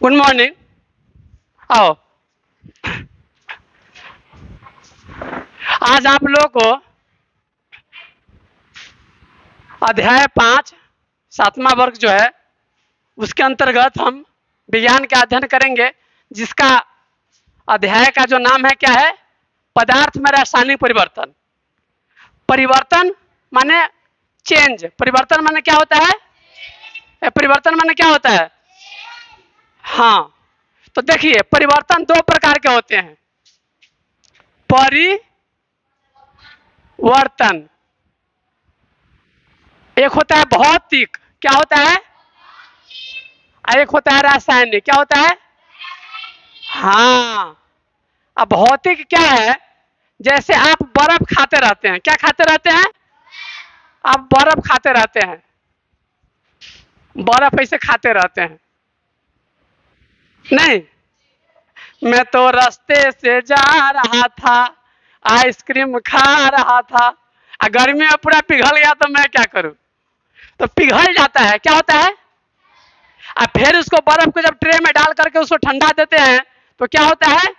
Good morning. आओ। आज आप लोगों को अध्याय 5 7वां वर्ग जो है उसके अंतर्गत हम विज्ञान का अध्ययन करेंगे, जिसका अध्याय का जो नाम है क्या है? पदार्थ में रासायनिक परिवर्तन। परिवर्तन माने चेंज। परिवर्तन माने क्या होता है? परिवर्तन माने क्या होता है? हाँ, तो देखिए परिवर्तन दो प्रकार के होते हैं। परिवर्तन एक होता है भौतिक, क्या होता है? एक होता है रासायनिक, क्या होता है? हाँ, अब भौतिक क्या है? जैसे आप बर्फ खाते रहते हैं, क्या खाते रहते हैं? आप बर्फ खाते रहते हैं, बर्फ ऐसे खाते रहते हैं। नहीं, मैं तो रास्ते से जा रहा था, आइसक्रीम खा रहा था, गर्मी में पूरा पिघल गया तो मैं क्या करूं? तो पिघल जाता है, क्या होता है? अब फिर उसको बर्फ को जब ट्रे में डाल करके उसको ठंडा देते हैं तो क्या होता है?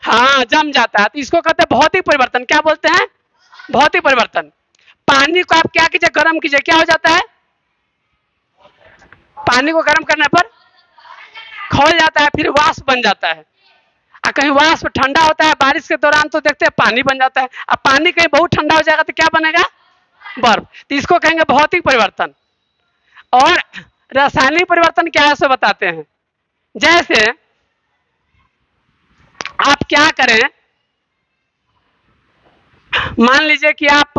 हाँ, जम जाता है। तो इसको कहते हैं भौतिक परिवर्तन। क्या बोलते हैं? भौतिक परिवर्तन। पानी को आप क्या कीजिए? गर्म कीजिए, क्या हो जाता है? पानी को गर्म करने पर खौल जाता है, फिर वाष्प बन जाता है। कहीं वाष्प ठंडा होता है बारिश के दौरान तो देखते हैं पानी बन जाता है। अब पानी कहीं बहुत ठंडा हो जाएगा तो क्या बनेगा? बर्फ। तो इसको कहेंगे भौतिक परिवर्तन। और रासायनिक परिवर्तन क्या है सो बताते हैं। जैसे आप क्या करें, मान लीजिए कि आप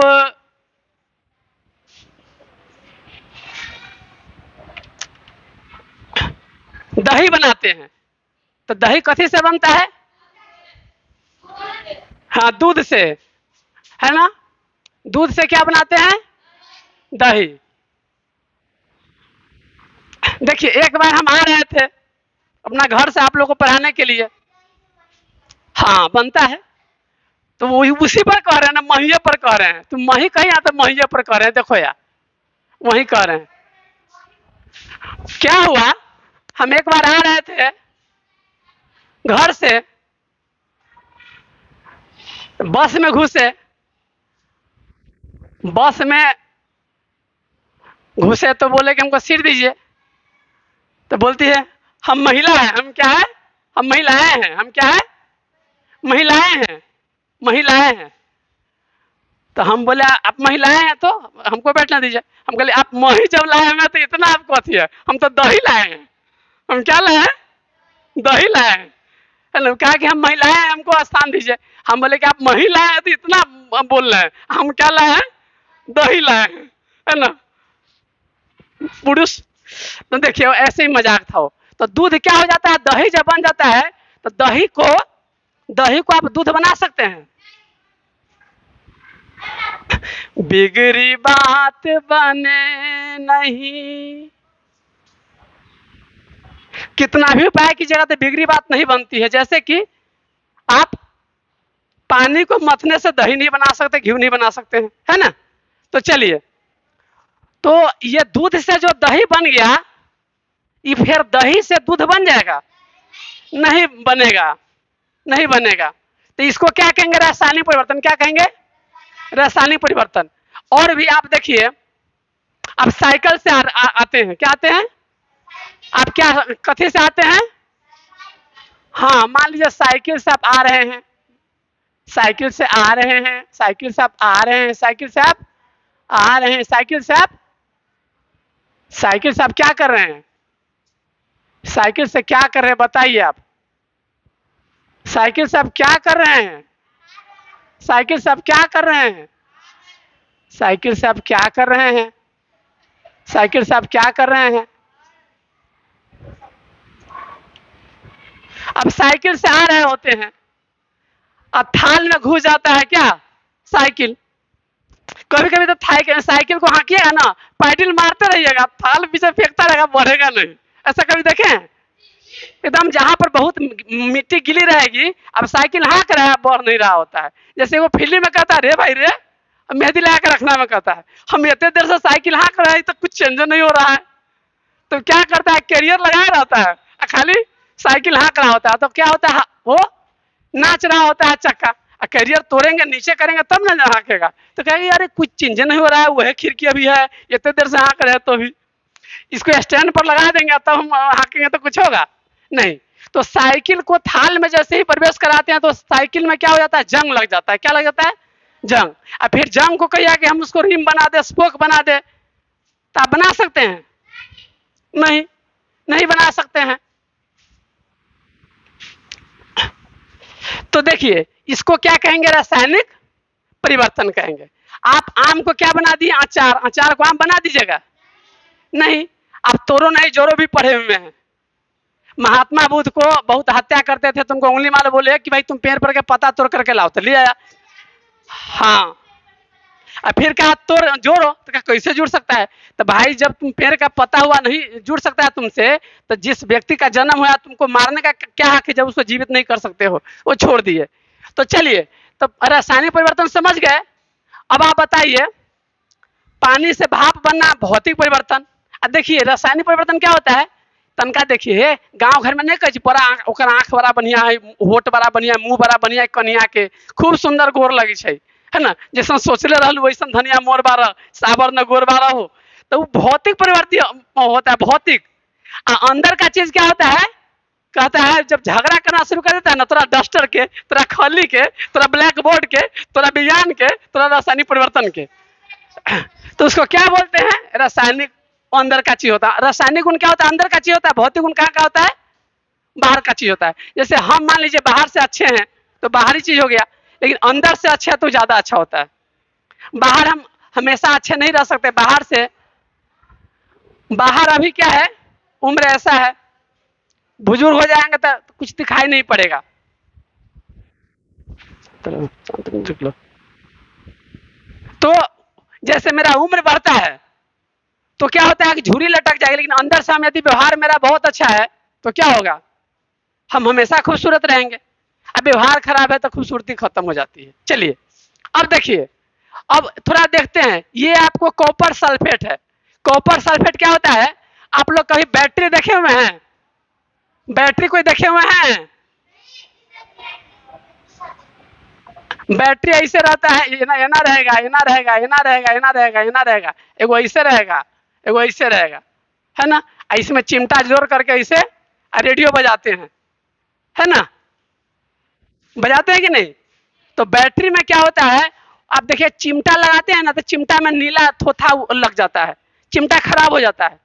दही बनाते हैं, तो दही कथी से बनता है? हाँ, दूध से, है ना? दूध से क्या बनाते हैं? दही। देखिए एक बार हम आ रहे थे अपना घर से आप लोगों को पढ़ाने के लिए। हाँ, बनता है। तो वही उसी पर कह रहे हैं ना, महिये पर कह रहे हैं। तुम मही कहीं आता, महिये पर कह रहे हैं। देखो यार, वही कह रहे हैं। क्या हुआ, हम एक बार आ रहे थे घर से, बस में घुसे। बस में घुसे तो बोले कि हमको सीट दीजिए। तो बोलती है हम महिला हैं। हम क्या है? हम महिलाएं हैं। हम क्या है? महिलाएं हैं। महिलाएं हैं। तो हम बोले आप महिलाएं हैं तो हमको बैठना दीजिए। हम बोले आप मही जब लाए हैं तो इतना आपको अथी है? हम तो दही लाए हैं। हम क्या लाए हैं? दही लाए हैं। हेलो, कहा कि हम महिलाएं हैं, हमको स्थान दीजिए। हम बोले कि आप महिला हैं तो इतना बोल रहे हैं। हम क्या लाए हैं? दही लाए हैं, है ना? पुरुष। तो देखिए ऐसे ही मजाक था वो। तो दूध क्या हो जाता है? दही जब बन जाता है तो दही को आप दूध बना सकते हैं। बिगड़ी बात बने नहीं, कितना भी उपाय की जगह तो बिगड़ी बात नहीं बनती है। जैसे कि आप पानी को मथने से दही नहीं बना सकते, घी नहीं बना सकते हैं, है ना? तो चलिए, तो ये दूध से जो दही बन गया, ये फिर दही से दूध बन जाएगा? नहीं बनेगा, नहीं बनेगा। तो इसको क्या कहेंगे? रासायनिक परिवर्तन। क्या कहेंगे? रासायनिक परिवर्तन। और भी आप देखिए, आप साइकिल से आते हैं। क्या आते हैं? आप क्या कथी से आते हैं? हाँ, मान लीजिए साइकिल से आप आ रहे हैं, साइकिल से आ रहे हैं, साइकिल से आप आ रहे हैं, साइकिल से आप आ रहे हैं, साइकिल से आप क्या कर रहे हैं? साइकिल से क्या कर रहे हैं बताइए आप? साइकिल से आप क्या कर रहे हैं? साइकिल से आप क्या कर रहे हैं? साइकिल से आप क्या कर रहे हैं? साइकिल से आप क्या कर रहे हैं? अब साइकिल से आ रहे होते हैं, अब थाल में घुस जाता है क्या? साइकिल। कभी कभी तो साइकिल को हाँकिएगा ना, पैडल मारते रहिएगा, थाल पीछे फेंकता रहेगा, बढ़ेगा नहीं। ऐसा कभी देखे हैं? एकदम जहां पर बहुत मिट्टी गिली रहेगी, अब साइकिल हाँक रहा है, बढ़ नहीं रहा होता है। जैसे वो फिल्म में कहता है रे भाई रे, मेहंदी लगा के रखना में कहता है, हम इतने देर से साइकिल हाँक रहे हैं तो कुछ चेंज नहीं हो रहा है। तो क्या करता है? कैरियर लगाया रहता है, खाली साइकिल हाँक रहा होता है, तो क्या होता है, वो नाच रहा होता है चक्का। कैरियर तोड़ेंगे, नीचे करेंगे तब ना हाँकेगा। तो कहेंगे अरे कुछ चेंज नहीं हो रहा है, वह खिड़की अभी है, इतने देर से हाँक रहे हैं तो भी इसको स्टैंड पर लगा देंगे तब हम हाँकेंगे तो कुछ होगा नहीं। तो साइकिल को थाल में जैसे ही प्रवेश कराते हैं तो साइकिल में क्या हो जाता है, जंग लग जाता है। क्या लग जाता है, जंग। और फिर जंग को कहिए कि हम उसको रिम बना दे, स्पोक बना दे, तो आप बना सकते हैं? नहीं, नहीं बना सकते हैं। तो देखिए इसको क्या कहेंगे, रासायनिक परिवर्तन कहेंगे। आप आम को क्या बना दिए, अचार, अचार को आम बना दीजिएगा? नहीं। आप तोड़ो नहीं जोरो भी पढ़े हुए हैं। महात्मा बुद्ध को बहुत हत्या करते थे, तुमको उंगली मार बोले कि भाई तुम पेड़ पर के पत्ता तोड़ करके लाओ, तो ले आया। हाँ, और फिर कहा तोड़ जोड़ो, तो कहा कैसे जुड़ सकता है? तो भाई जब तुम पेड़ का पता हुआ नहीं जुड़ सकता है तुमसे, तो जिस व्यक्ति का जन्म हुआ तुमको मारने का क्या हक है जब उसको जीवित नहीं कर सकते हो? वो छोड़ दिए। तो चलिए, तो रासायनिक परिवर्तन समझ गए। अब आप बताइए, पानी से भाप बनना भौतिक परिवर्तन। अब देखिए रासायनिक परिवर्तन क्या होता है, तनका देखिए गांव घर में नहीं कही पूरा आँख बड़ा बढ़िया है, होठ बड़ा बढ़िया, मुंह बड़ा बढ़िया, कनिया के खूब सुंदर गोर लगी है ना, जैसा सोचले रहल वैसा धनिया मोर बारह साबर न गोर बारह हो। तो वो भौतिक परिवर्तन होता है, भौतिक। अंदर का चीज क्या होता है, कहता है जब झगड़ा करना शुरू कर देता है ना, तोरा डस्टर के, तोरा खली के, तोरा ब्लैक बोर्ड के, तोरा विज्ञान के, तोरा रासायनिक परिवर्तन के, तो उसको क्या बोलते हैं, रासायनिक। अंदर का चीज होता है। रासायनिक गुण क्या होता है, अंदर का चीज होता है। भौतिक गुण कहाँ का होता है, बाहर का चीज होता है। जैसे हम मान लीजिए बाहर से अच्छे हैं तो बाहरी चीज हो गया, लेकिन अंदर से अच्छे है तो ज्यादा अच्छा होता है। बाहर हम हमेशा अच्छे नहीं रह सकते, बाहर से, बाहर अभी क्या है, उम्र ऐसा है, बुजुर्ग हो जाएंगे तो कुछ दिखाई नहीं पड़ेगा। तो जैसे मेरा उम्र बढ़ता है तो क्या होता है कि झुर्री लटक जाएगी, लेकिन अंदर से हम यदि व्यवहार मेरा बहुत अच्छा है तो क्या होगा, हम हमेशा खूबसूरत रहेंगे। अब व्यवहार खराब है तो खूबसूरती खत्म हो जाती है। चलिए अब देखिए, अब थोड़ा देखते हैं, ये आपको कॉपर सल्फेट है। कॉपर सल्फेट क्या होता है, आप लोग कभी बैटरी देखे हुए हैं? बैटरी कोई देखे हुए हैं? बैटरी ऐसे रहता है, ये ना रहेगा, ये ना रहेगा, ये ना रहेगा, ये ना रहेगा, ये ना रहेगा, एगो ऐसे रहेगा, एगो ऐसे रहेगा, है ना। इसमें चिमटा जोड़ करके ऐसे रेडियो बजाते हैं, है ना, बजाते हैं कि नहीं? तो बैटरी में क्या होता है, आप देखिए चिमटा लगाते हैं ना, तो चिमटा में नीला थोथा लग जाता है, चिमटा खराब हो जाता है।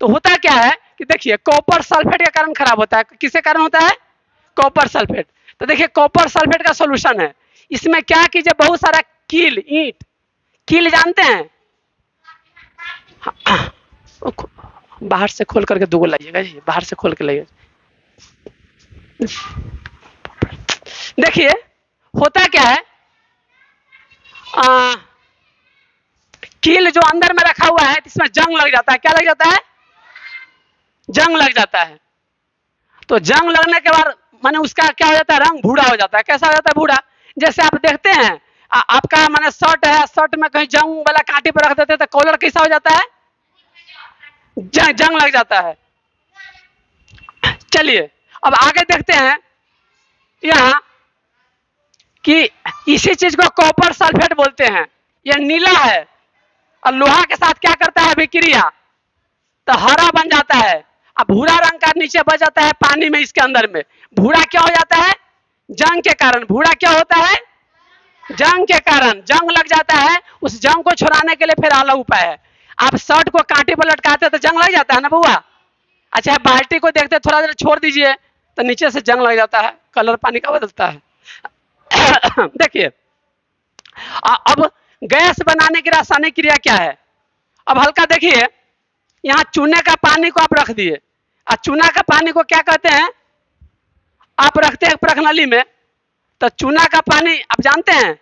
तो होता क्या है कि देखिए कॉपर सल्फेट के कारण खराब होता है। किसके कारण होता है, कॉपर सल्फेट। तो देखिए कॉपर सल्फेट का सोल्यूशन है, इसमें क्या कीजिए, बहुत सारा कील, ईंट, कील जानते हैं, बाहर से खोल करके दो लाइएगा जी, बाहर से खोल के लाइएगा। देखिए होता क्या है, कील जो अंदर में रखा हुआ है इसमें जंग लग जाता है। क्या लग जाता है, जंग लग जाता है। तो जंग लगने के बाद माने उसका क्या हो जाता है, रंग भूरा हो जाता है। कैसा हो जाता है, भूरा। जैसे आप देखते हैं आपका माने शर्ट है, शर्ट में कहीं जंग वाला कांटे पर रख देते हैं तो कॉलर कैसा हो जाता है, जंग लग जाता है। चलिए अब आगे देखते हैं यहाँ कि इसी चीज को कॉपर सल्फेट बोलते हैं। यह नीला है और लोहा के साथ क्या करता है अभिक्रिया, तो हरा बन जाता है। अब भूरा रंग का नीचे बच जाता है पानी में, इसके अंदर में भूरा क्या हो जाता है, जंग के कारण। भूरा क्या होता है, जंग के कारण जंग लग जाता है। उस जंग को छुड़ाने के लिए फिर अलग उपाय है, आप शर्ट को कांटे पर लटकाते तो जंग लग जाता है ना बुआ। अच्छा बाल्टी को देखते थोड़ा देर छोड़ दीजिए तो नीचे से जंग लग जाता है, कलर पानी का बदलता है। देखिए अब गैस बनाने की रासायनिक क्रिया क्या है। अब हल्का देखिए, यहाँ चूने का पानी को आप रख दिए, और चूना का पानी को क्या कहते हैं, आप रखते हैं प्रखनली में, तो चूना का पानी आप जानते हैं,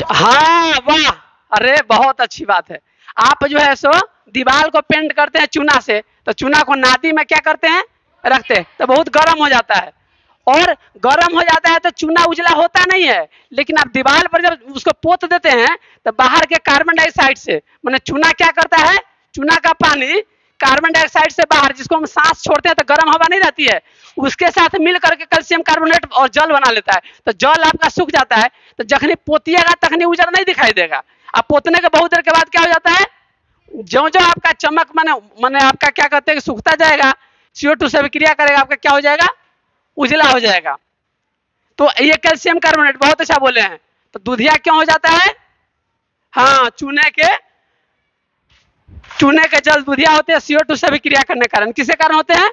हाँ वाह, अरे बहुत अच्छी बात है। आप जो है सो दीवार को पेंट करते हैं चूना से, तो चूना को नादी में क्या करते हैं, रखते हैं, तो बहुत गर्म हो जाता है। और गर्म हो जाता है तो चूना उजला होता नहीं है, लेकिन आप दीवार पर जब उसको पोत देते हैं तो बाहर के कार्बन डाइऑक्साइड से, माने चूना क्या करता है, चूना का पानी कार्बन डाइऑक्साइड से बाहर, जिसको हम सांस छोड़ते हैं तो गर्म हवा नहीं रहती है, उसके साथ मिल करके कैल्शियम कार्बोनेट और जल बना लेता है। तो जल आपका सूख जाता है, तो जखनी पोतिएगा तखनी उजर नहीं दिखाई देगा। अब पोतने के बहुत देर के बाद क्या हो जाता है, जो जो आपका चमक माने माने आपका क्या कहते हैं कि सूखता जाएगा, CO2 से विक्रिया करेगा, आपका क्या हो जाएगा, उजला हो जाएगा। तो ये कैल्शियम कार्बोनेट, बहुत अच्छा बोले हैं। तो दूधिया क्यों हो जाता है, हाँ, चूने के जल दूधिया होते हैं CO2 से भी क्रिया करने के कारण। किसके कारण होते हैं,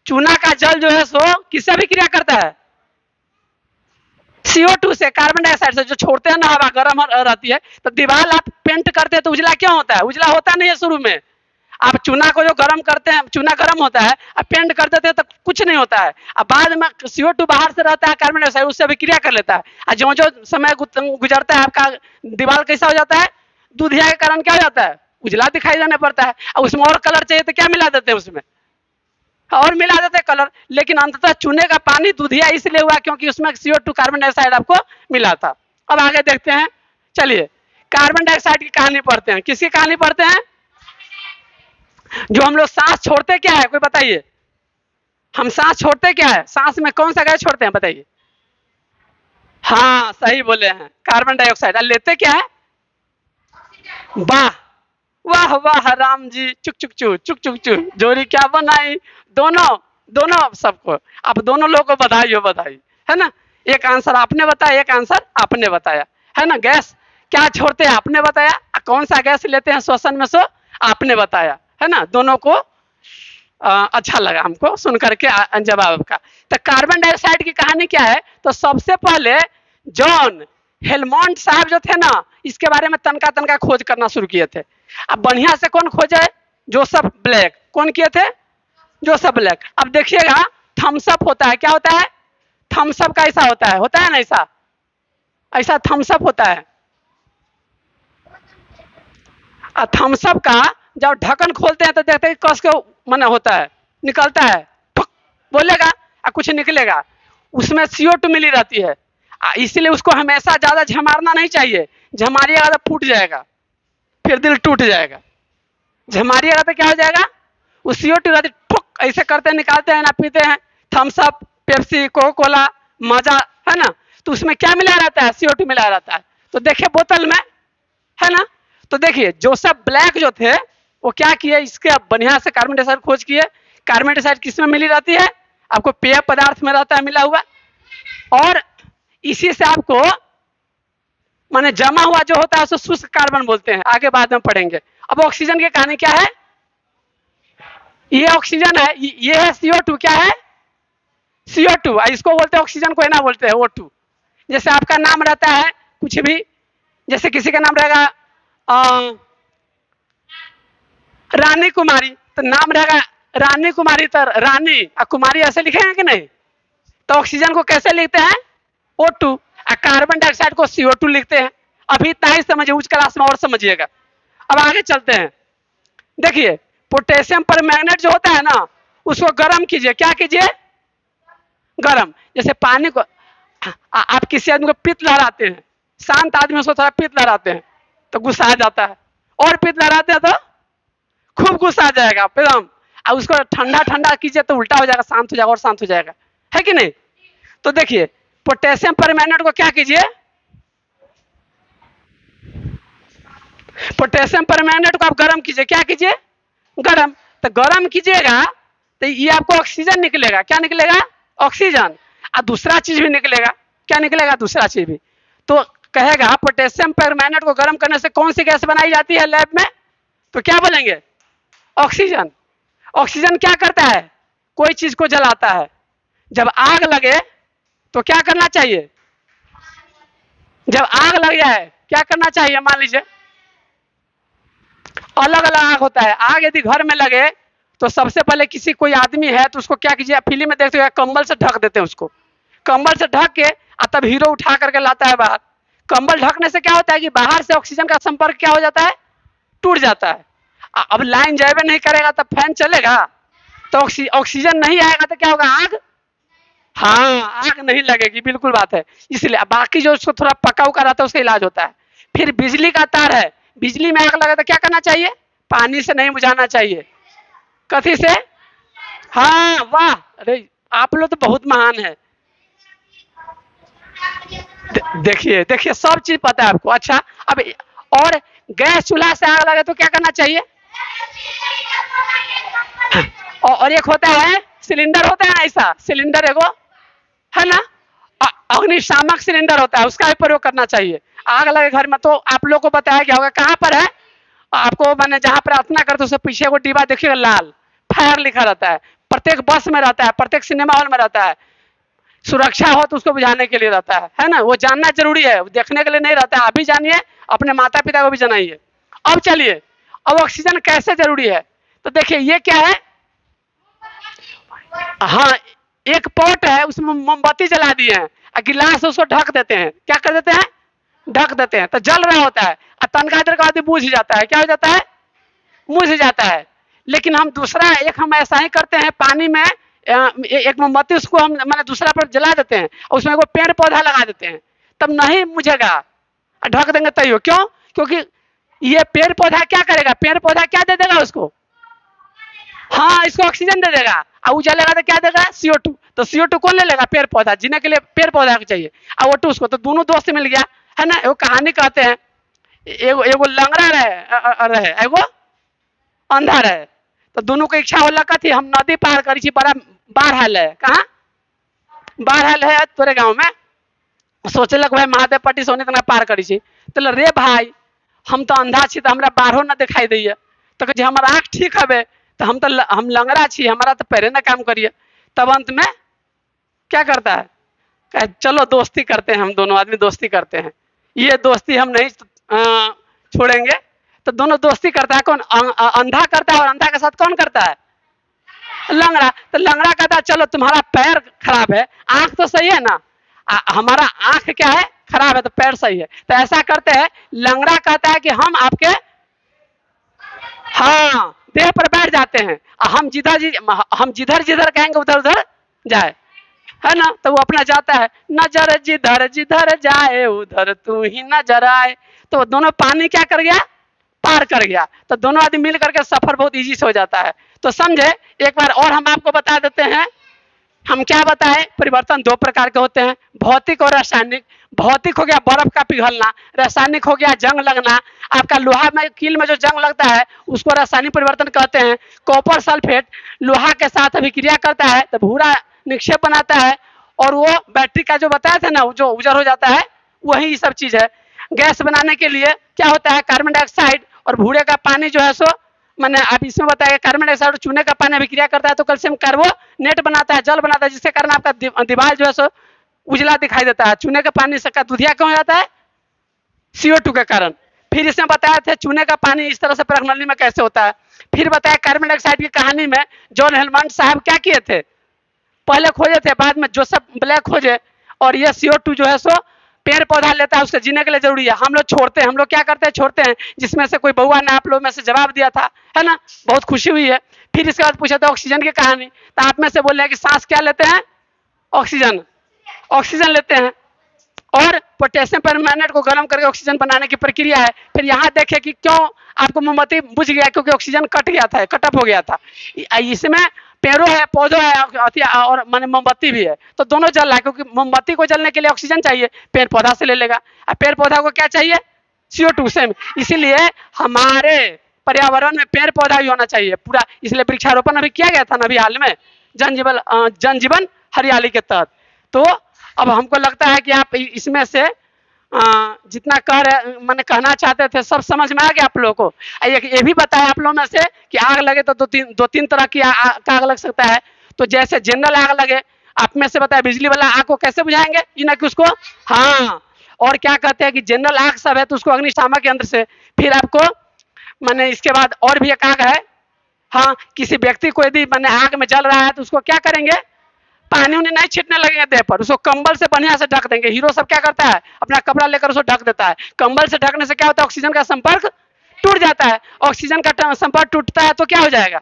चूना का जल जो है सो किससे भी क्रिया करता है, CO2 से, कार्बन डाइऑक्साइड से जो छोड़ते हैं ना, हवा गर्म रहती है। तो दीवार आप पेंट करते हैं तो उजला क्यों होता है, उजला होता नहीं है शुरू में। आप चूना को जो गर्म करते हैं, चूना गर्म होता है, अब पेंट कर देते हैं तो कुछ नहीं होता है। अब बाद में CO2 बाहर से रहता है, कार्बन डाइऑक्साइड उससे भी क्रिया कर लेता है, और जो जो समय गुजरता है आपका दीवार कैसा हो जाता है, दूधिया के कारण क्या हो जाता है, उजला दिखाई देने पड़ता है। और उसमें और कलर चाहिए तो क्या मिला देते हैं उसमें, और मिला देते हैं कलर। लेकिन अंततः चूने का पानी दूधिया इसलिए हुआ क्योंकि उसमें CO2 कार्बन डाइऑक्साइड आपको मिला था। अब आगे देखते हैं, चलिए कार्बन डाइऑक्साइड की कहानी पढ़ते हैं। किसकी कहानी पढ़ते हैं, जो हम लोग सांस छोड़ते क्या है, कोई बताइए, हम सांस छोड़ते क्या है, सांस में कौन सा गैस छोड़ते हैं बताइए, हाँ सही बोले हैं, कार्बन डाइऑक्साइड। लेते क्या है, वाह वाह वाह राम जी, चुक चुक चू चुक चुक चू, जोड़ी क्या बनाई, दोनों दोनों सबको, आप दोनों लोगों को बधाई हो, बधाई है ना। एक आंसर आपने बताया, एक आंसर आपने बताया, है ना। गैस क्या छोड़ते हैं आपने बताया, कौन सा गैस लेते हैं श्वसन में, सो आपने बताया, है ना। दोनों को अच्छा लगा हमको सुन करके जवाब का। तो कार्बन डाइऑक्साइड की कहानी क्या है, तो सबसे पहले जॉन हेलमोंट साहब जो थे ना, इसके बारे में तनका तनका खोज करना शुरू किए थे। अब बढ़िया से कौन खोजे, जोसेफ ब्लैक। कौन किए थे, जोसेफ ब्लैक। अब देखिएगा थम्सअप होता है, क्या होता है, थम्सअप का ऐसा होता है ना, ऐसा ऐसा थम्सअप होता है। थम्सअप का जब ढक्कन खोलते हैं तो देखते हैं कस के मना होता है, निकलता है, बोलेगा और कुछ निकलेगा, उसमें CO2 मिली रहती है। इसलिए उसको हमेशा ज्यादा झमारना नहीं चाहिए, झमारिएगा तो फूट जाएगा, फिर दिल टूट जाएगा। झमारिएगा तो क्या हो जाएगा, वो CO2 रहती, ठुक ऐसे करते हैं, निकालते हैं ना, पीते हैं थम्सअप, पेप्सी, कोका कोला, मजा, है ना। तो उसमें क्या मिला रहता है, CO2 मिला रहता है। तो देखिए बोतल में, है ना। तो देखिए जोसेफ ब्लैक जो थे वो क्या किए, इसके बढ़िया से कार्बन डाइऑक्साइड खोज किए। कार्बन डाइऑक्साइड किस में मिली रहती है, आपको पेय पदार्थ में रहता है मिला हुआ, और इसी से आपको माने जमा हुआ जो होता है उसको शुष्क कार्बन बोलते हैं, आगे बाद में पढ़ेंगे। अब ऑक्सीजन की कहानी क्या है, ये ऑक्सीजन है, ये है CO2, क्या है CO2, इसको बोलते हैं ऑक्सीजन, को ना बोलते हैं O2। जैसे आपका नाम रहता है कुछ भी, जैसे किसी का नाम रहेगा रानी कुमारी, तो नाम रहेगा रानी कुमारी, तो रानी और कुमारी ऐसे लिखेंगे कि नहीं। तो ऑक्सीजन को कैसे लिखते हैं, O2, और कार्बन डाइऑक्साइड को CO2 लिखते हैं। अभी इतना ही समझिए, उच्च क्लास में और समझिएगा। अब आगे चलते हैं, देखिए पोटेशियम परमैंगनेट जो होता है ना, उसको गर्म कीजिए, क्या कीजिए, गर्म। जैसे पानी को आप किसी आदमी को पित्त लहराते हैं, शांत आदमी उसको थोड़ा पित्त लहराते हैं तो गुस्सा आ जाता है, और पित्त लहराते हैं तो खूब गुस्सा आ जाएगा एकदम। और उसको ठंडा ठंडा कीजिए तो उल्टा हो जाएगा, शांत हो जाएगा और शांत हो जाएगा, है कि नहीं। तो देखिए पोटेशियम परमैंगनेट को क्या कीजिए, पोटेशियम परमैंगनेट को आप गर्म कीजिए, क्या कीजिए, गर्म। तो गर्म कीजिएगा तो ये आपको ऑक्सीजन निकलेगा, क्या निकलेगा, ऑक्सीजन। और दूसरा चीज भी निकलेगा, क्या निकलेगा, दूसरा चीज भी। तो कहेगा पोटेशियम परमैंगनेट को गर्म करने से कौन सी गैस बनाई जाती है लैब में, तो क्या बोलेंगे, ऑक्सीजन। ऑक्सीजन क्या करता है, कोई चीज को जलाता है। जब आग लगे तो क्या करना चाहिए, जब आग लग जाए क्या करना चाहिए, मान लीजिए अलग अलग आग होता है। आग यदि घर में लगे तो सबसे पहले किसी कोई आदमी है तो उसको क्या कीजिए, फिल्म में देखते हुए कंबल से ढक देते हैं उसको, कंबल से ढक के तब हीरो उठा करके लाता है बाहर। कंबल ढकने से क्या होता है कि बाहर से ऑक्सीजन का संपर्क क्या हो जाता है, टूट जाता है। अब लाइन जाए नहीं करेगा तब फैन चलेगा, तो ऑक्सीजन नहीं आएगा तो क्या होगा, आग, हाँ आग नहीं लगेगी, बिल्कुल बात है। इसलिए बाकी जो उसको थोड़ा पका उका रहता है उसका इलाज होता है। फिर बिजली का तार है, बिजली में आग लगे तो क्या करना चाहिए, पानी से नहीं बुझाना चाहिए, कथी से? हाँ वाह, अरे आप लोग तो बहुत महान है। देखिए देखिए सब चीज पता है आपको। अच्छा, अब और गैस चूल्हा से आग लगे तो क्या करना चाहिए? और एक होता है सिलेंडर, होता है ऐसा सिलेंडर एगो, है ना? अग्निशामक सिलेंडर होता है, उसका भी प्रयोग करना चाहिए। आग लगे घर में तो आप लोग को बताया गया होगा कहाँ पर है आपको, मैंने जहाँ प्रार्थना करते उससे पीछे को डिब्बा देखिएगा लाल, फायर लिखा रहता है। प्रत्येक बस में रहता है, प्रत्येक सिनेमा हॉल में रहता है। सुरक्षा हो तो उसको बुझाने के लिए रहता है ना? वो जानना जरूरी है, देखने के लिए नहीं रहता है। आप भी जानिए, अपने माता पिता को भी जनाइए। अब चलिए, अब ऑक्सीजन कैसे जरूरी है तो देखिए ये क्या है। हाँ, एक पॉट है उसमें मोमबत्ती जला दिए हैं और गिलास से उसको ढक देते हैं। क्या कर देते हैं? ढक देते हैं तो जल रहा होता है और तनका देर के बाद बुझ जाता है। क्या हो जाता है? बुझ जाता है। लेकिन हम दूसरा एक हम ऐसा ही करते हैं, पानी में एक मोमबत्ती उसको हम मैंने दूसरा पर जला देते हैं और उसमें वो पेड़ पौधा लगा देते हैं, तब नहीं मुझेगा। ढक देंगे तैयो, क्यों? क्योंकि ये पेड़ पौधा क्या करेगा? पेड़ पौधा क्या दे देगा उसको? हाँ, इसको ऑक्सीजन दे देगा। और जलेगा तो क्या देगा? CO2। तो CO2 कौन ले लेगा? पेड़ पौधा। जीने के लिए पेड़ पौधा चाहिए और O2 उसको, तो दोनों दोस्त मिल गया, है ना? एगो कहानी कहते हैं, एगो एगो लंगड़ा रहे एगो अंधा रहे। तो दोनों को इच्छा होला कथी, हम नदी पार करी छी, बड़ा बाढ़ आयल है। कहाँ बाढ़ आयल है? तोरे गाँव में। सोचलक भाई महादेव पट्टी सोने तना पार करी छी। तो रे भाई, हम तो अंधा छी तो हमरा बाढ़ो न दिखाई दैया। तो कहे हमारा आँख ठीक हवे, तो हम लंगड़ा छी, हमारा तो पैरे न काम करिए। तब अंत में क्या करता है? कहे चलो दोस्ती करते हैं, हम दोनों आदमी दोस्ती करते हैं। ये दोस्ती हम नहीं छोड़ेंगे। तो दोनों दोस्ती करता है। कौन? अंधा करता है। और अंधा के साथ कौन करता है? लंगड़ा। तो लंगड़ा कहता है चलो तुम्हारा पैर खराब है, आंख तो सही है ना? हमारा आंख क्या है? खराब है, तो पैर सही है। तो ऐसा करते हैं, लंगड़ा कहता है कि हम आपके हाँ देह पर बैठ जाते हैं, हम जिधर जिधर कहेंगे उधर उधर जाए, है ना? तो वो अपना जाता है, नजर जिधर जिधर जाए उधर तू ही नजर आए। तो दोनों पानी क्या कर गया? पार कर गया। तो दोनों आदमी मिल करके सफर बहुत इजी से हो जाता है। तो समझे? एक बार और हम आपको बता देते हैं। हम क्या बताए? परिवर्तन दो प्रकार के होते हैं, भौतिक और रासायनिक। भौतिक हो गया बर्फ का पिघलना, रासायनिक हो गया जंग लगना। आपका लोहा में कील में जो जंग लगता है उसको रासायनिक परिवर्तन कहते हैं। कॉपर सल्फेट लोहा के साथ अभिक्रिया करता है तो भूरा निक्षेप बनाता है, और वो बैटरी का जो बताया था ना, जो उजर हो जाता है, वही सब चीज है। गैस बनाने के लिए क्या होता है? कार्बन डाइऑक्साइड और भूरे का पानी जो है सो, मैंने आप इसमें बताया कार्बन डाइऑक्साइड चूने का पानी अभिक्रिया करता है तो कैल्शियम कार्बोनेट बनाता है, जल बनाता है, जिसके कारण आपका दीवार जो है सो उजला दिखाई देता है। चूने के पानी से का दुधिया क्यों हो जाता है? CO2 के कारण। फिर इसमें बताया था चूने का पानी इस तरह से प्रगनली में कैसे होता है। फिर बताया कार्बन डाइऑक्साइड की कहानी में जॉन हेलमंड साहब क्या किए थे? पहले खोजे थे, बाद में जोसेफ ब्लैक खोजे। और ये CO2 जो है सो पेड़ पौधा लेता है, उसके जीने के लिए जरूरी है। हम लोग छोड़ते हैं, हम लोग क्या करते हैं? छोड़ते हैं। जिसमें से कोई बउआ ने आप लोग में से जवाब दिया था, है ना? बहुत खुशी हुई है। फिर इसके बाद पूछा था ऑक्सीजन की कहानी, तो आप में से बोल रहे हैं कि सांस क्या लेते हैं? ऑक्सीजन। ऑक्सीजन लेते हैं। और पोटेशियम परमैंगनेट को गर्म करके ऑक्सीजन बनाने की प्रक्रिया है। फिर यहाँ देखें कि क्यों आपको मोमबत्ती बुझ गया, क्योंकि ऑक्सीजन कट गया था, कटअप हो गया था। इसमें पेड़ों है, पौधों है और माने मोमबत्ती भी है, तो दोनों जल रहा है। क्योंकि मोमबत्ती को जलने के लिए ऑक्सीजन चाहिए, पेड़ पौधा से ले लेगा। और पेड़ पौधा को क्या चाहिए? CO2 से। इसीलिए हमारे पर्यावरण में पेड़ पौधा भी होना चाहिए पूरा। इसलिए वृक्षारोपण अभी किया गया था ना, अभी हाल में, जन जीवन हरियाली के तहत। तो अब हमको लगता है कि आप इसमें से जितना मैंने कहना चाहते थे सब समझ में आ गया आप लोगों को। ये भी बताया आप लोगों में से कि आग लगे तो दो तीन तरह की आग लग सकता है। तो जैसे जनरल आग लगे, आप में से बताया बिजली वाला आग को कैसे बुझाएंगे, ये ना कि उसको हाँ। और क्या कहते हैं कि जनरल आग सब है तो उसको अग्निशामक यंत्र से। फिर आपको मैंने इसके बाद और भी एक आग है। हाँ, किसी व्यक्ति को यदि मैंने आग में जल रहा है तो उसको क्या करेंगे? पानी उन्हें नहीं छिटने लगेंगे देह पर, उसको कंबल से बढ़िया से ढक देंगे। हीरो सब क्या करता है? अपना कपड़ा लेकर उसको ढक देता है। कंबल से ढकने से क्या होता है? ऑक्सीजन का संपर्क टूट जाता है। ऑक्सीजन का संपर्क टूटता है तो क्या हो जाएगा?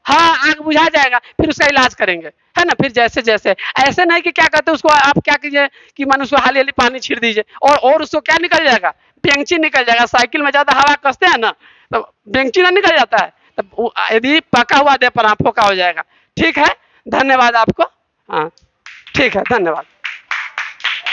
हाँ, आग बुझा जाएगा। फिर उसका इलाज करेंगे, है ना? फिर जैसे जैसे ऐसे नहीं कि क्या कहते हैं उसको, आप क्या कीजिए कि मन उसको हाली हाली पानी छिड़ दीजिए और उसको क्या निकल जाएगा? बेंची निकल जाएगा। साइकिल में ज्यादा हवा कसते हैं ना तो बेंची ना निकल जाता है, तो यदि पका हुआ दे पर फोका हो जाएगा। ठीक है, धन्यवाद आपको। हाँ ठीक है, धन्यवाद।